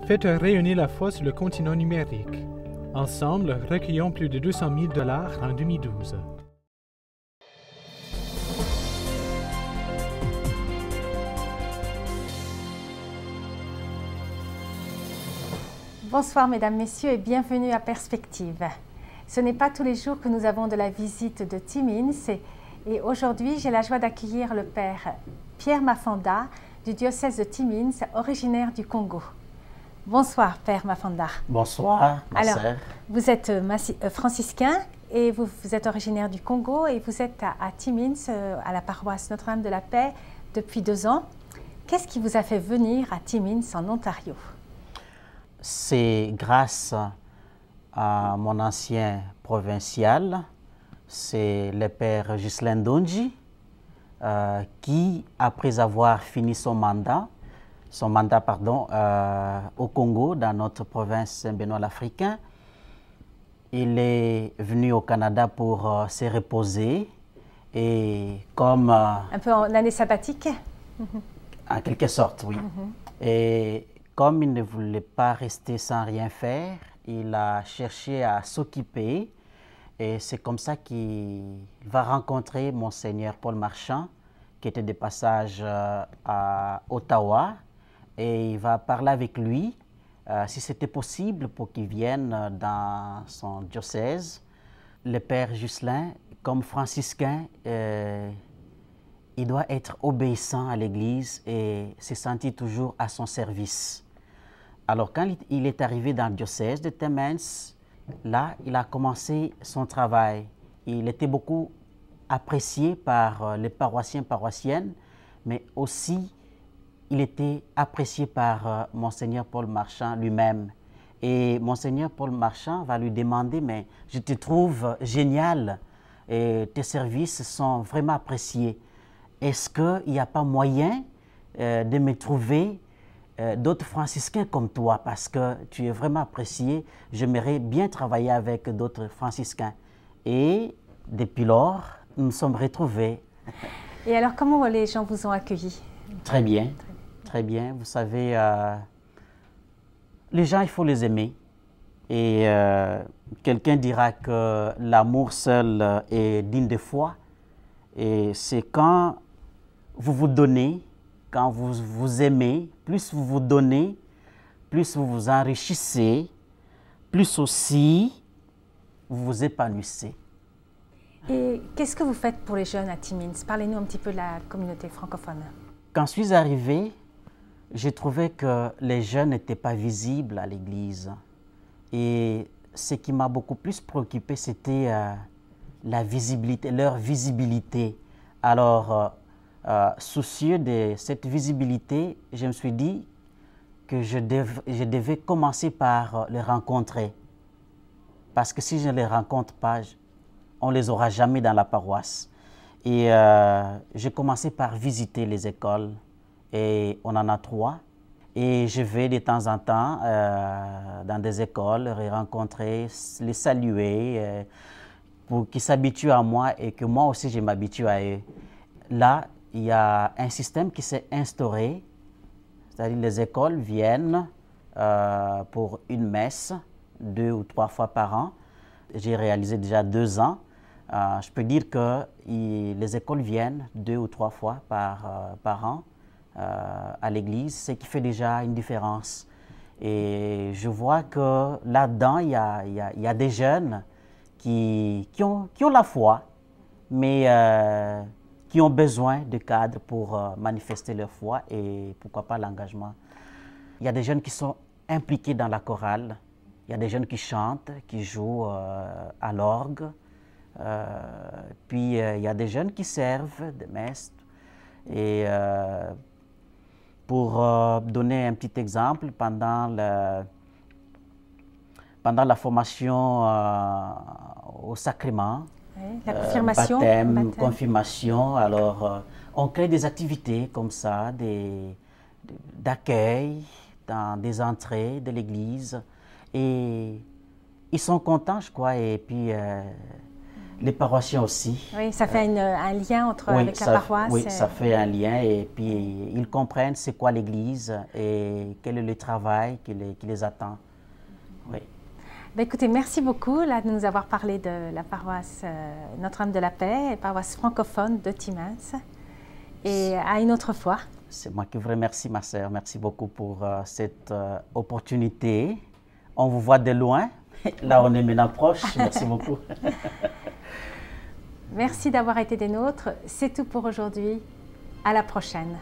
Faites rayonner la foi sur le continent numérique. Ensemble, recueillons plus de 200 000 $ en 2012. Bonsoir mesdames, messieurs et bienvenue à Perspective. Ce n'est pas tous les jours que nous avons de la visite de Timmins et aujourd'hui j'ai la joie d'accueillir le père Pierre Mafanda du diocèse de Timmins, originaire du Congo. Bonsoir père Mafanda. Bonsoir ma Alors, sœur. Vous êtes franciscain et vous êtes originaire du Congo et vous êtes à Timmins, à la paroisse Notre-Dame de la Paix depuis 2 ans. Qu'est-ce qui vous a fait venir à Timmins en Ontario? C'est grâce à mon ancien provincial, c'est le père Ghislain Ndonji, qui, après avoir fini son mandat au Congo, dans notre province Saint-Benoît l'Africain, il est venu au Canada pour se reposer et comme... un peu en année sabbatique? En quelque sorte, oui. Et comme il ne voulait pas rester sans rien faire, il a cherché à s'occuper et c'est comme ça qu'il va rencontrer Monseigneur Paul Marchand, qui était de passage à Ottawa, et il va parler avec lui si c'était possible pour qu'il vienne dans son diocèse. Le père Ghislain, comme franciscain, il doit être obéissant à l'Église et se sentir toujours à son service. Alors, quand il est arrivé dans le diocèse de Timmins, là, il a commencé son travail. Il était beaucoup apprécié par les paroissiens, paroissiennes, mais aussi, il était apprécié par Monseigneur Paul Marchand lui-même. Et Monseigneur Paul Marchand va lui demander, mais je te trouve génial et tes services sont vraiment appréciés. Est-ce qu'il n'y a pas moyen de me trouver d'autres franciscains comme toi, parce que tu es vraiment apprécié, j'aimerais bien travailler avec d'autres franciscains. Et depuis lors, nous nous sommes retrouvés. Et alors, comment les gens vous ont accueilli? Très bien, très bien. Vous savez, les gens, il faut les aimer. Et quelqu'un dira que l'amour seul est digne de foi. Et c'est quand vous vous donnez, quand vous vous aimez, plus vous vous donnez, plus vous vous enrichissez, plus aussi vous vous épanouissez. Et qu'est-ce que vous faites pour les jeunes à Timmins? Parlez-nous un petit peu de la communauté francophone. Quand je suis arrivé, j'ai trouvé que les jeunes n'étaient pas visibles à l'église. Et ce qui m'a beaucoup plus préoccupé, c'était la visibilité, leur visibilité. Alors, soucieux de cette visibilité, je me suis dit que je devais commencer par les rencontrer. Parce que si je ne les rencontre pas, on ne les aura jamais dans la paroisse. Et j'ai commencé par visiter les écoles. Et on en a 3. Et je vais de temps en temps dans des écoles, les rencontrer, les saluer, pour qu'ils s'habituent à moi et que moi aussi je m'habitue à eux. Là, il y a un système qui s'est instauré, c'est-à-dire les écoles viennent pour une messe 2 ou 3 fois par an. J'ai réalisé déjà 2 ans. Je peux dire que les écoles viennent 2 ou 3 fois par an à l'église, ce qui fait déjà une différence. Et je vois que là-dedans, il y a des jeunes qui ont la foi, mais qui ont besoin de cadres pour manifester leur foi et pourquoi pas l'engagement. Il y a des jeunes qui sont impliqués dans la chorale, il y a des jeunes qui chantent, qui jouent à l'orgue, puis il y a des jeunes qui servent des messes. Et pour donner un petit exemple, pendant la formation au sacrement, la confirmation, baptême, confirmation. Alors, on crée des activités comme ça, d'accueil dans des entrées de l'église. Et ils sont contents, je crois. Et puis, Les paroissiens aussi. Oui, ça fait un lien entre, Oui, avec la paroisse. Oui, ça fait un lien et puis ils comprennent c'est quoi l'Église et quel est le travail qui les attend. Oui. Ben écoutez, merci beaucoup là, de nous avoir parlé de la paroisse Notre-Dame de la Paix, paroisse francophone de Timmins. Et à une autre fois. C'est moi qui vous remercie, ma sœur. Merci beaucoup pour cette opportunité. On vous voit de loin. Là, on est maintenant proche. Merci beaucoup. Merci d'avoir été des nôtres. C'est tout pour aujourd'hui. À la prochaine.